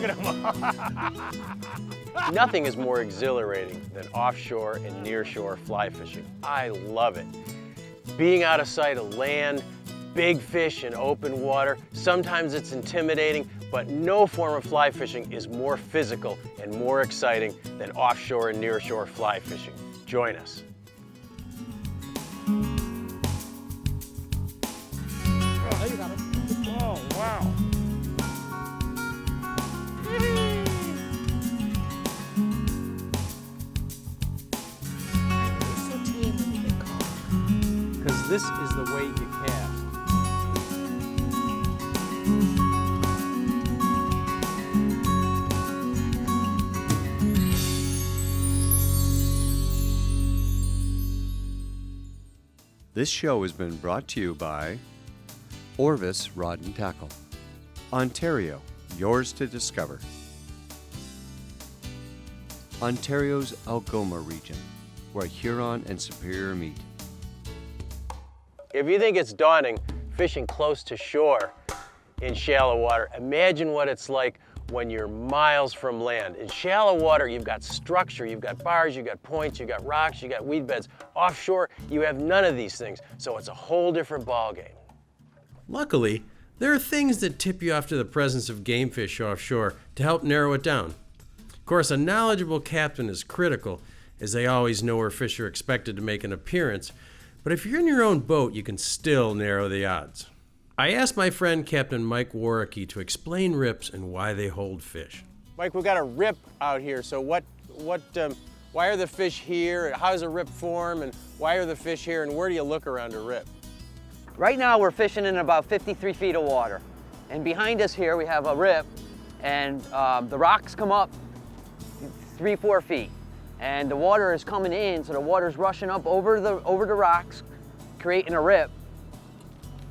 at him. Nothing is more exhilarating than offshore and nearshore fly fishing. I love it. Being out of sight of land, big fish in open water, sometimes it's intimidating, but no form of fly fishing is more physical and more exciting than offshore and nearshore fly fishing. Join us. Oh, you got him. Oh, wow. It's so tame when you get caught. Because this is the way you cast. This show has been brought to you by Orvis Rod and Tackle, Ontario, yours to discover. Ontario's Algoma region, where Huron and Superior meet. If you think it's daunting fishing close to shore in shallow water, imagine what it's like when you're miles from land. In shallow water, you've got structure, you've got bars, you've got points, you've got rocks, you've got weed beds. Offshore, you have none of these things, so it's a whole different ballgame. Luckily, there are things that tip you off to the presence of game fish offshore to help narrow it down. Of course, a knowledgeable captain is critical, as they always know where fish are expected to make an appearance, but if you're in your own boat, you can still narrow the odds. I asked my friend Captain Mike Warwicky to explain rips and why they hold fish. Mike, we've got a rip out here, so why are the fish here? How does a rip form, and why are the fish here, and where do you look around a rip? Right now we're fishing in about 53 feet of water. And behind us here we have a rip, and the rocks come up 3-4 feet. And the water is coming in, so the water's rushing up over the rocks, creating a rip.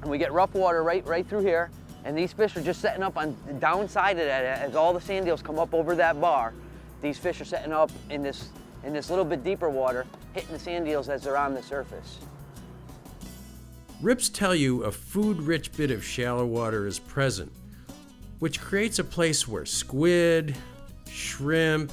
And we get rough water right through here, and these fish are just setting up on the downside of that. As all the sand eels come up over that bar, these fish are setting up in this little bit deeper water, hitting the sand eels as they're on the surface. Rips tell you a food-rich bit of shallow water is present, which creates a place where squid, shrimp,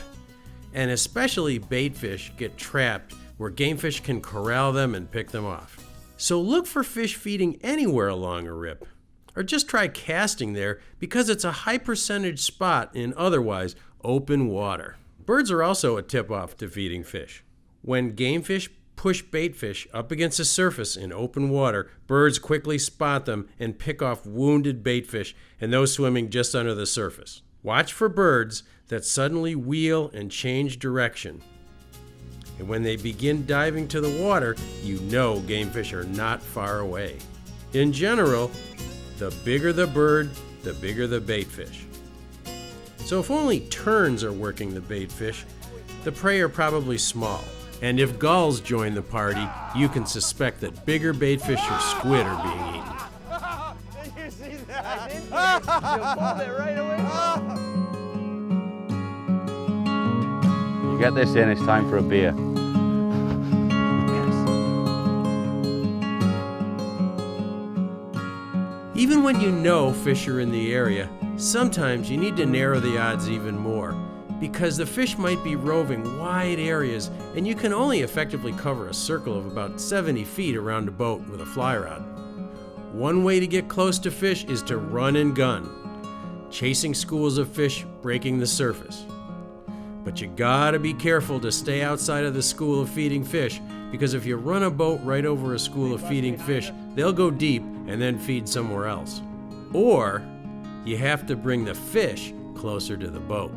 and especially baitfish get trapped, where game fish can corral them and pick them off. So look for fish feeding anywhere along a rip, or just try casting there because it's a high percentage spot in otherwise open water. Birds are also a tip-off to feeding fish. When game fish push baitfish up against the surface in open water, birds quickly spot them and pick off wounded baitfish and those swimming just under the surface. Watch for birds that suddenly wheel and change direction. And when they begin diving to the water, you know game fish are not far away. In general, the bigger the bird, the bigger the baitfish. So if only terns are working the baitfish, the prey are probably small. And if gulls join the party, you can suspect that bigger baitfish or squid are being eaten. Did you see that? You pulled it right away. You get this in, it's time for a beer. Even when you know fish are in the area, sometimes you need to narrow the odds even more, because the fish might be roving wide areas and you can only effectively cover a circle of about 70 feet around a boat with a fly rod. One way to get close to fish is to run and gun, chasing schools of fish breaking the surface. But you gotta be careful to stay outside of the school of feeding fish, because if you run a boat right over a school of feeding fish, they'll go deep and then feed somewhere else. Or you have to bring the fish closer to the boat.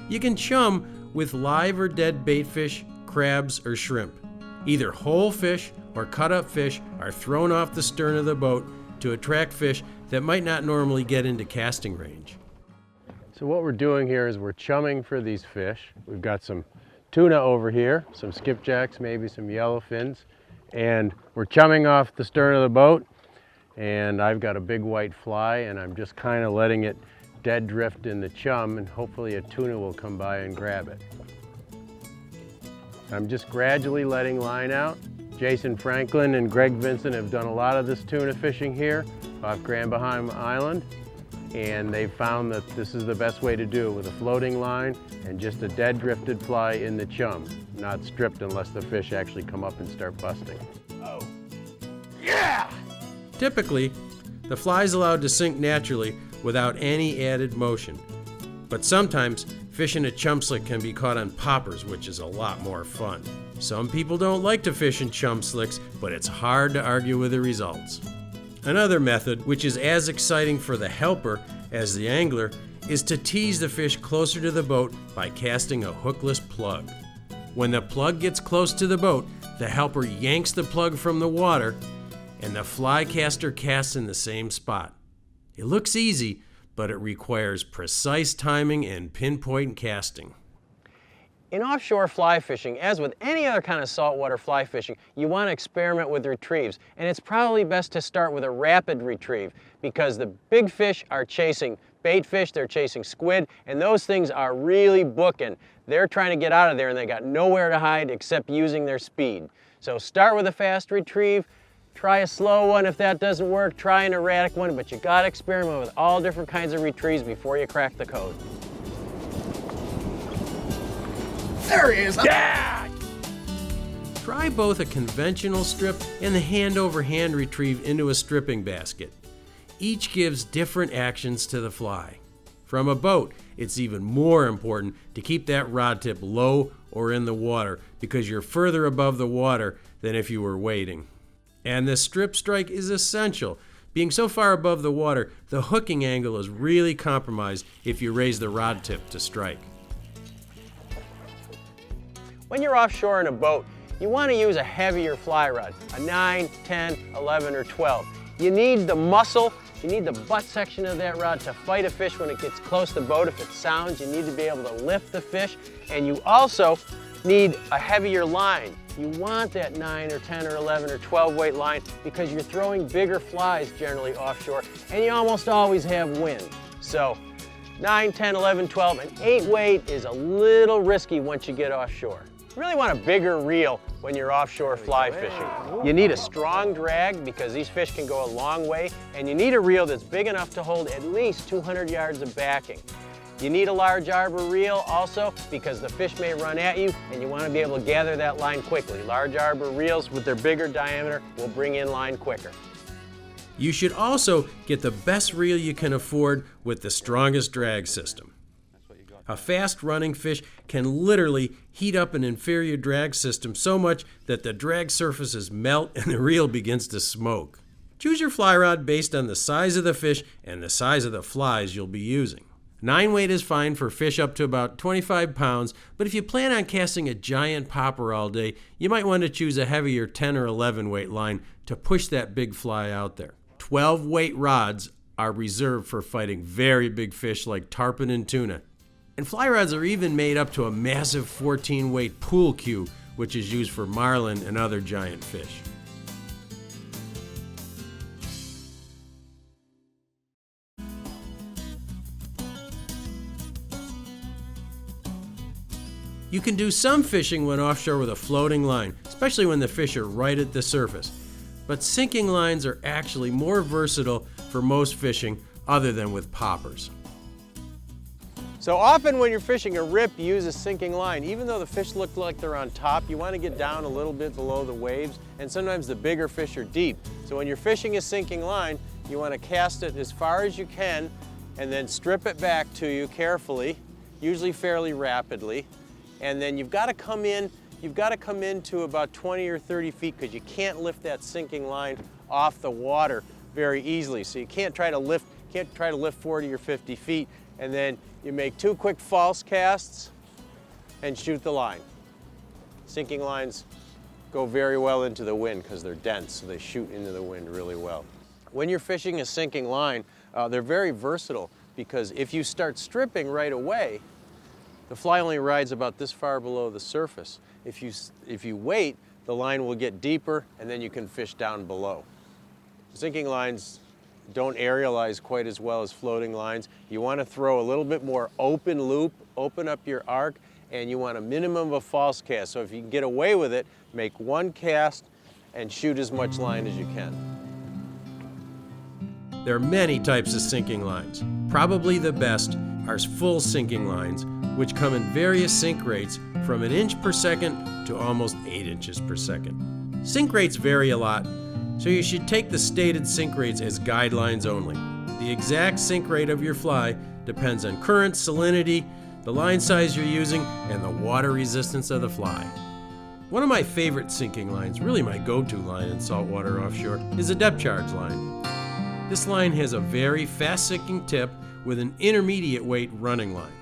You can chum with live or dead baitfish, crabs, or shrimp. Either whole fish or cut up fish are thrown off the stern of the boat to attract fish that might not normally get into casting range. So what we're doing here is we're chumming for these fish. We've got some tuna over here, some skipjacks, maybe some yellowfins, and we're chumming off the stern of the boat, and I've got a big white fly and I'm just kind of letting it dead drift in the chum, and hopefully a tuna will come by and grab it. I'm just gradually letting line out. Jason Franklin and Greg Vincent have done a lot of this tuna fishing here off Grand Bahama Island, and they found that this is the best way to do it, with a floating line and just a dead drifted fly in the chum, not stripped unless the fish actually come up and start busting. Oh, yeah! Typically, the fly is allowed to sink naturally without any added motion. But sometimes, fish in a chum slick can be caught on poppers, which is a lot more fun. Some people don't like to fish in chum slicks, but it's hard to argue with the results. Another method, which is as exciting for the helper as the angler, is to tease the fish closer to the boat by casting a hookless plug. When the plug gets close to the boat, the helper yanks the plug from the water, and the fly caster casts in the same spot. It looks easy, but it requires precise timing and pinpoint casting. In offshore fly fishing, as with any other kind of saltwater fly fishing, you want to experiment with retrieves. And it's probably best to start with a rapid retrieve, because the big fish are chasing bait fish, they're chasing squid, and those things are really booking. They're trying to get out of there and they got nowhere to hide except using their speed. So start with a fast retrieve, try a slow one. If that doesn't work, try an erratic one, but you got to experiment with all different kinds of retrieves before you crack the code. There he is. Yeah! Try both a conventional strip and the hand-over-hand retrieve into a stripping basket. Each gives different actions to the fly. From a boat, it's even more important to keep that rod tip low or in the water, because you're further above the water than if you were wading. And the strip strike is essential. Being so far above the water, the hooking angle is really compromised if you raise the rod tip to strike. When you're offshore in a boat, you want to use a heavier fly rod, a 9, 10, 11, or 12. You need the muscle, you need the butt section of that rod to fight a fish when it gets close to the boat. If it sounds, you need to be able to lift the fish, and you also need a heavier line. You want that 9 or 10 or 11 or 12 weight line because you're throwing bigger flies generally offshore, and you almost always have wind. So 9, 10, 11, 12, and 8 weight is a little risky once you get offshore. You really want a bigger reel when you're offshore fly fishing. You need a strong drag because these fish can go a long way, and you need a reel that's big enough to hold at least 200 yards of backing. You need a large arbor reel also because the fish may run at you and you want to be able to gather that line quickly. Large arbor reels with their bigger diameter will bring in line quicker. You should also get the best reel you can afford with the strongest drag system. A fast-running fish can literally heat up an inferior drag system so much that the drag surfaces melt and the reel begins to smoke. Choose your fly rod based on the size of the fish and the size of the flies you'll be using. 9 weight is fine for fish up to about 25 pounds, but if you plan on casting a giant popper all day, you might want to choose a heavier 10 or 11 weight line to push that big fly out there. 12 weight rods are reserved for fighting very big fish like tarpon and tuna. And fly rods are even made up to a massive 14 weight pool cue, which is used for marlin and other giant fish. You can do some fishing when offshore with a floating line, especially when the fish are right at the surface. But sinking lines are actually more versatile for most fishing other than with poppers. So often when you're fishing a rip, you use a sinking line. Even though the fish look like they're on top, you want to get down a little bit below the waves, and sometimes the bigger fish are deep. So when you're fishing a sinking line, you want to cast it as far as you can and then strip it back to you carefully, usually fairly rapidly. And then you've got to come in to about 20 or 30 feet because you can't lift that sinking line off the water very easily. So you can't try to lift 40 or 50 feet, and then you make 2 quick false casts and shoot the line. Sinking lines go very well into the wind because they're dense, so they shoot into the wind really well. When you're fishing a sinking line, they're very versatile because if you start stripping right away, the fly only rides about this far below the surface. If you wait, the line will get deeper and then you can fish down below. Sinking lines don't aerialize quite as well as floating lines. You want to throw a little bit more open loop, open up your arc, and you want a minimum of a false cast. So if you can get away with it, make 1 cast and shoot as much line as you can. There are many types of sinking lines. Probably the best are full sinking lines, which come in various sink rates from 1 inch per second to almost 8 inches per second. Sink rates vary a lot, so you should take the stated sink rates as guidelines only. The exact sink rate of your fly depends on current, salinity, the line size you're using, and the water resistance of the fly. One of my favorite sinking lines, really my go-to line in saltwater offshore, is a depth charge line. This line has a very fast sinking tip with an intermediate weight running line.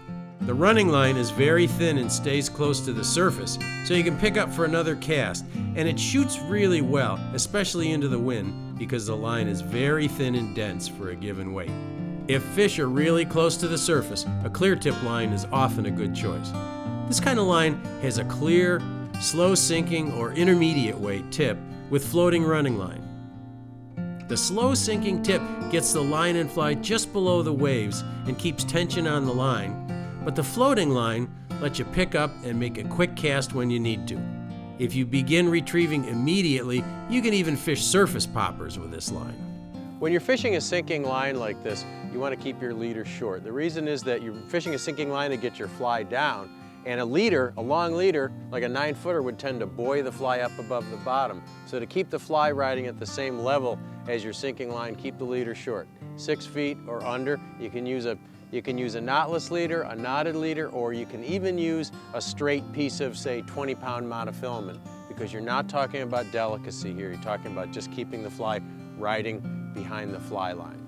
The running line is very thin and stays close to the surface, so you can pick up for another cast, and it shoots really well, especially into the wind, because the line is very thin and dense for a given weight. If fish are really close to the surface, a clear tip line is often a good choice. This kind of line has a clear, slow sinking or intermediate weight tip with floating running line. The slow sinking tip gets the line and fly just below the waves and keeps tension on the line, but the floating line lets you pick up and make a quick cast when you need to. If you begin retrieving immediately, you can even fish surface poppers with this line. When you're fishing a sinking line like this, you want to keep your leader short. The reason is that you're fishing a sinking line to get your fly down, and a long leader, like a 9-footer, would tend to buoy the fly up above the bottom. So to keep the fly riding at the same level as your sinking line, keep the leader short. 6 feet or under. You can use a knotless leader, a knotted leader, or you can even use a straight piece of, say, 20-pound monofilament, because you're not talking about delicacy here. You're talking about just keeping the fly riding behind the fly line.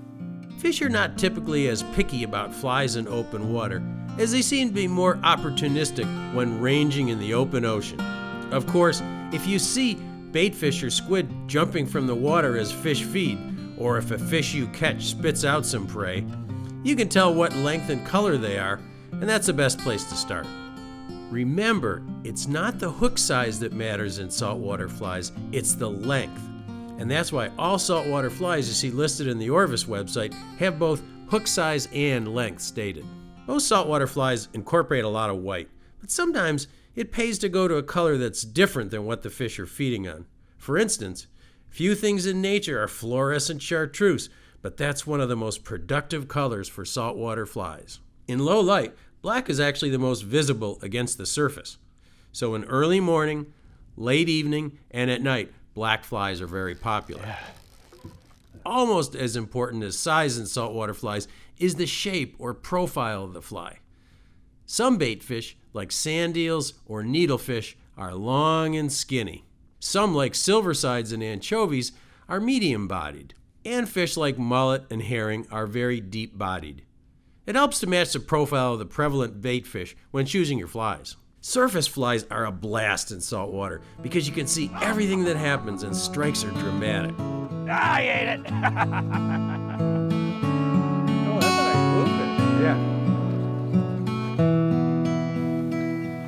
Fish are not typically as picky about flies in open water, as they seem to be more opportunistic when ranging in the open ocean. Of course, if you see baitfish or squid jumping from the water as fish feed, or if a fish you catch spits out some prey, you can tell what length and color they are, and that's the best place to start. Remember, it's not the hook size that matters in saltwater flies, it's the length. And that's why all saltwater flies you see listed in the Orvis website have both hook size and length stated. Most saltwater flies incorporate a lot of white, but sometimes it pays to go to a color that's different than what the fish are feeding on. For instance, few things in nature are fluorescent chartreuse, but that's one of the most productive colors for saltwater flies. In low light, black is actually the most visible against the surface. So in early morning, late evening, and at night, black flies are very popular. Yeah. Almost as important as size in saltwater flies is the shape or profile of the fly. Some baitfish, like sand eels or needlefish, are long and skinny. Some, like silversides and anchovies, are medium-bodied. And fish like mullet and herring are very deep-bodied. It helps to match the profile of the prevalent baitfish when choosing your flies. Surface flies are a blast in saltwater because you can see everything that happens and strikes are dramatic. I ate it. Oh, that's a nice bluefish. Yeah.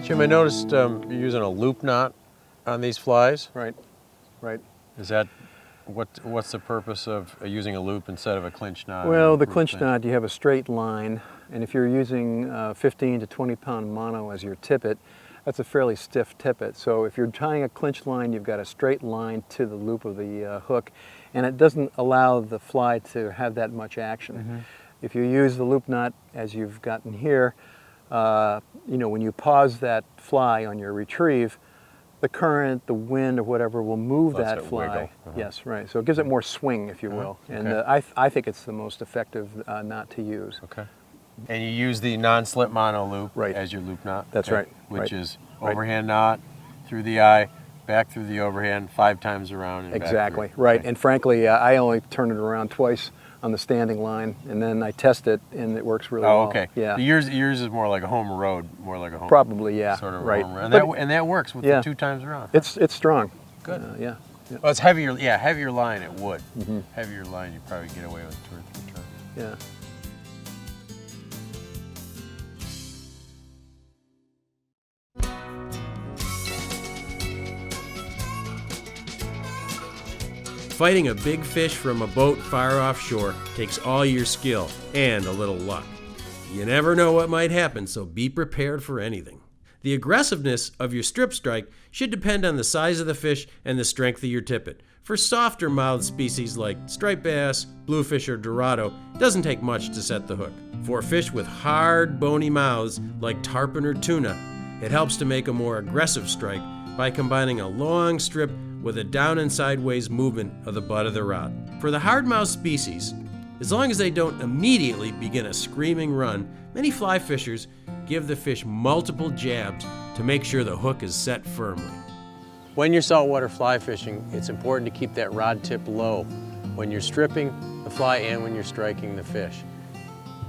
Jim, I noticed you're using a loop knot on these flies. Right. Is that what's the purpose of using a loop instead of a clinch knot? Well, the clinch knot, you have a straight line, and if you're using 15 to 20 pound mono as your tippet, that's a fairly stiff tippet. So if you're tying a clinch line, you've got a straight line to the loop of the hook, and it doesn't allow the fly to have that much action. Mm-hmm. If you use the loop knot as you've gotten here, when you pause that fly on your retrieve, the current, the wind, or whatever will move that fly. Uh-huh. Yes, right. So it gives it more swing, if you will. Okay. And I think it's the most effective knot to use. Okay. And you use the non-slip mono loop as your loop knot? That's right. Which is overhand knot, through the eye, back through the overhand, 5 times around. And exactly, back through. right. And frankly, I only turn it around twice on the standing line, and then I test it, and it works really well. Oh, okay. Yeah. Yours is more like a home road, Probably, yeah. Sort of right. home road. And that works with the 2 times around. It's strong. Good. Yeah. Well, it's heavier. Yeah, heavier line it would. Mm-hmm. Heavier line, you probably get away with 2 or 3 turns. Yeah. Fighting a big fish from a boat far offshore takes all your skill and a little luck. You never know what might happen, so be prepared for anything. The aggressiveness of your strip strike should depend on the size of the fish and the strength of your tippet. For softer mouthed species like striped bass, bluefish, or dorado, it doesn't take much to set the hook. For fish with hard, bony mouths like tarpon or tuna, it helps to make a more aggressive strike by combining a long strip with a down and sideways movement of the butt of the rod. For the hard-mouthed species, as long as they don't immediately begin a screaming run, many fly fishers give the fish multiple jabs to make sure the hook is set firmly. When you're saltwater fly fishing, it's important to keep that rod tip low when you're stripping the fly and when you're striking the fish.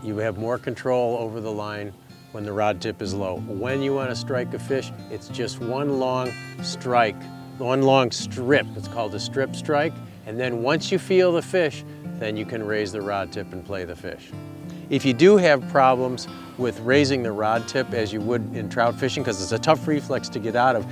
You have more control over the line when the rod tip is low. When you want to strike a fish, it's just one long strike, one long strip. It's called a strip strike. And then once you feel the fish, then you can raise the rod tip and play the fish. If you do have problems with raising the rod tip as you would in trout fishing, because it's a tough reflex to get out of,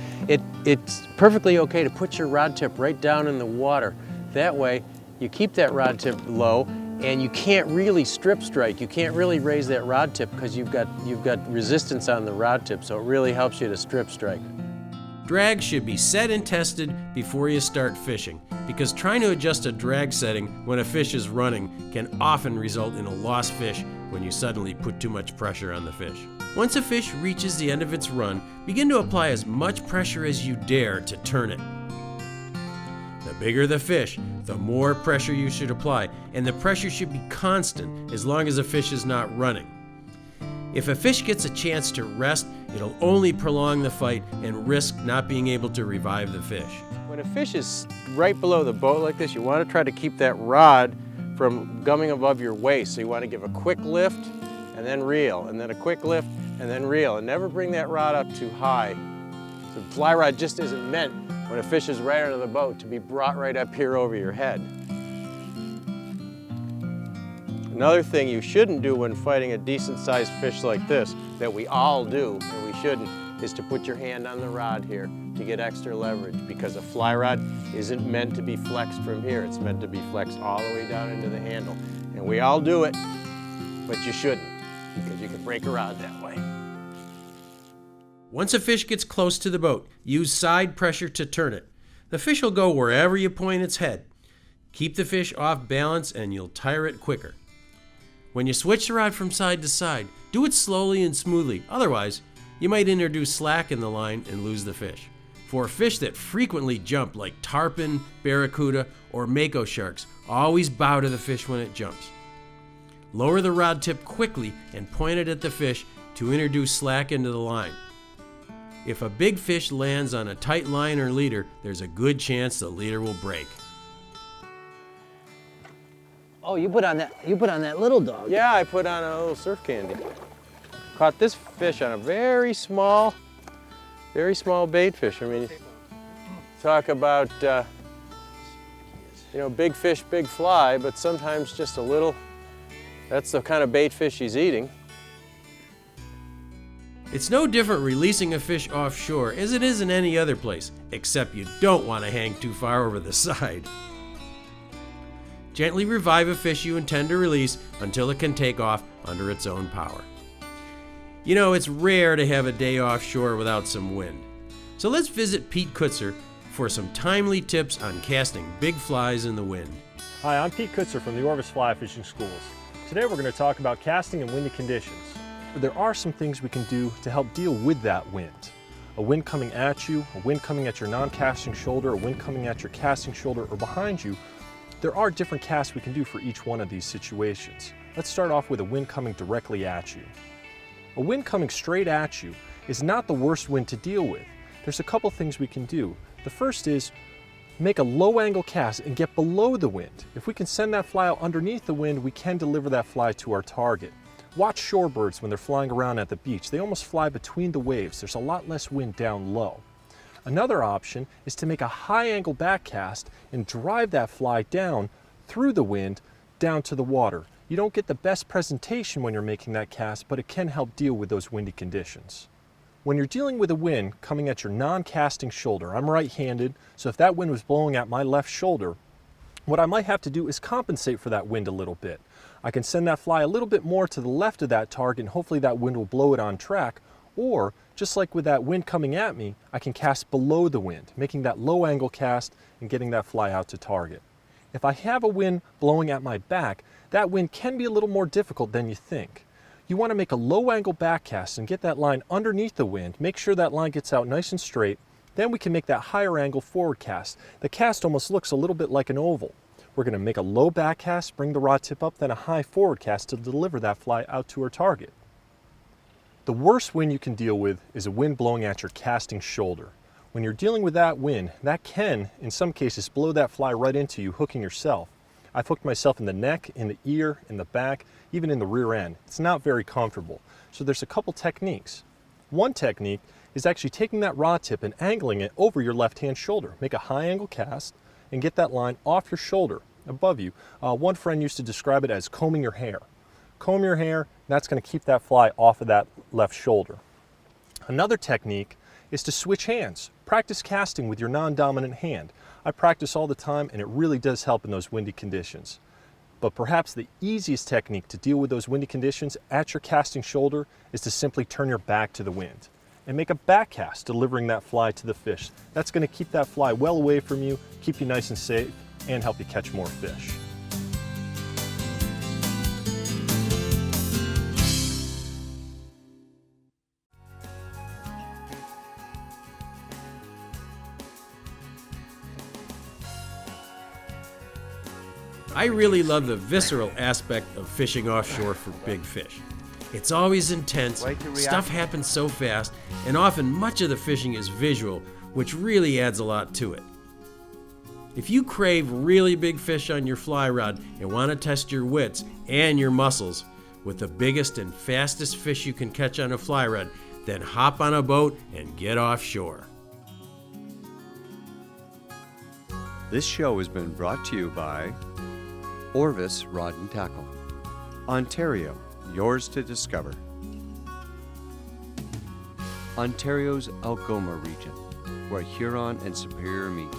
it's perfectly okay to put your rod tip right down in the water. That way, you keep that rod tip low and you can't really strip strike. You can't really raise that rod tip because you've got resistance on the rod tip, so it really helps you to strip strike. Drag should be set and tested before you start fishing, because trying to adjust a drag setting when a fish is running can often result in a lost fish when you suddenly put too much pressure on the fish. Once a fish reaches the end of its run, begin to apply as much pressure as you dare to turn it. The bigger the fish, the more pressure you should apply, and the pressure should be constant as long as a fish is not running. If a fish gets a chance to rest, it'll only prolong the fight and risk not being able to revive the fish. When a fish is right below the boat like this, you want to try to keep that rod from gumming above your waist. So you want to give a quick lift and then reel, and then a quick lift and then reel, and never bring that rod up too high. The fly rod just isn't meant when a fish is right under the boat to be brought right up here over your head. Another thing you shouldn't do when fighting a decent-sized fish like this, that we all do, and we shouldn't, is to put your hand on the rod here to get extra leverage, because a fly rod isn't meant to be flexed from here. It's meant to be flexed all the way down into the handle. And we all do it, but you shouldn't, because you can break a rod that way. Once a fish gets close to the boat, use side pressure to turn it. The fish will go wherever you point its head. Keep the fish off balance and you'll tire it quicker. When you switch the rod from side to side, do it slowly and smoothly. Otherwise, you might introduce slack in the line and lose the fish. For fish that frequently jump, like tarpon, barracuda, or mako sharks, always bow to the fish when it jumps. Lower the rod tip quickly and point it at the fish to introduce slack into the line. If a big fish lands on a tight line or leader, there's a good chance the leader will break. Oh, you put on that little dog. Yeah, I put on a little surf candy. Caught this fish on a very small bait fish. I mean, talk about, big fish, big fly, but sometimes just a little. That's the kind of bait fish he's eating. It's no different releasing a fish offshore as it is in any other place, except you don't want to hang too far over the side. Gently revive a fish you intend to release until it can take off under its own power. You know, it's rare to have a day offshore without some wind. So let's visit Pete Kutzer for some timely tips on casting big flies in the wind. Hi, I'm Pete Kutzer from the Orvis Fly Fishing Schools. Today we're going to talk about casting in windy conditions. There are some things we can do to help deal with that wind. A wind coming at you, a wind coming at your non-casting shoulder, a wind coming at your casting shoulder or behind you. There are different casts we can do for each one of these situations. Let's start off with a wind coming directly at you. A wind coming straight at you is not the worst wind to deal with. There's a couple things we can do. The first is make a low angle cast and get below the wind. If we can send that fly out underneath the wind, we can deliver that fly to our target. Watch shorebirds when they're flying around at the beach. They almost fly between the waves. There's a lot less wind down low. Another option is to make a high angle back cast and drive that fly down through the wind down to the water. You don't get the best presentation when you're making that cast, but it can help deal with those windy conditions. When you're dealing with a wind coming at your non-casting shoulder, I'm right-handed, so if that wind was blowing at my left shoulder, what I might have to do is compensate for that wind a little bit. I can send that fly a little bit more to the left of that target and hopefully that wind will blow it on track, Or, just like with that wind coming at me, I can cast below the wind, making that low angle cast and getting that fly out to target. If I have a wind blowing at my back, that wind can be a little more difficult than you think. You want to make a low angle back cast and get that line underneath the wind, make sure that line gets out nice and straight, then we can make that higher angle forward cast. The cast almost looks a little bit like an oval. We're going to make a low back cast, bring the rod tip up, then a high forward cast to deliver that fly out to our target. The worst wind you can deal with is a wind blowing at your casting shoulder. When you're dealing with that wind, that can, in some cases, blow that fly right into you, hooking yourself. I've hooked myself in the neck, in the ear, in the back, even in the rear end. It's not very comfortable. So there's a couple techniques. One technique is actually taking that rod tip and angling it over your left-hand shoulder. Make a high angle cast and get that line off your shoulder, above you. One friend used to describe it as combing your hair. Comb your hair, that's going to keep that fly off of that left shoulder. Another technique is to switch hands. Practice casting with your non-dominant hand. I practice all the time and it really does help in those windy conditions. But perhaps the easiest technique to deal with those windy conditions at your casting shoulder is to simply turn your back to the wind and make a back cast, delivering that fly to the fish. That's going to keep that fly well away from you, keep you nice and safe, and help you catch more fish. I really love the visceral aspect of fishing offshore for big fish. It's always intense, stuff happens so fast, and often much of the fishing is visual, which really adds a lot to it. If you crave really big fish on your fly rod and want to test your wits and your muscles with the biggest and fastest fish you can catch on a fly rod, then hop on a boat and get offshore. This show has been brought to you by Orvis Rod and Tackle. Ontario, yours to discover. Ontario's Algoma region, where Huron and Superior meet.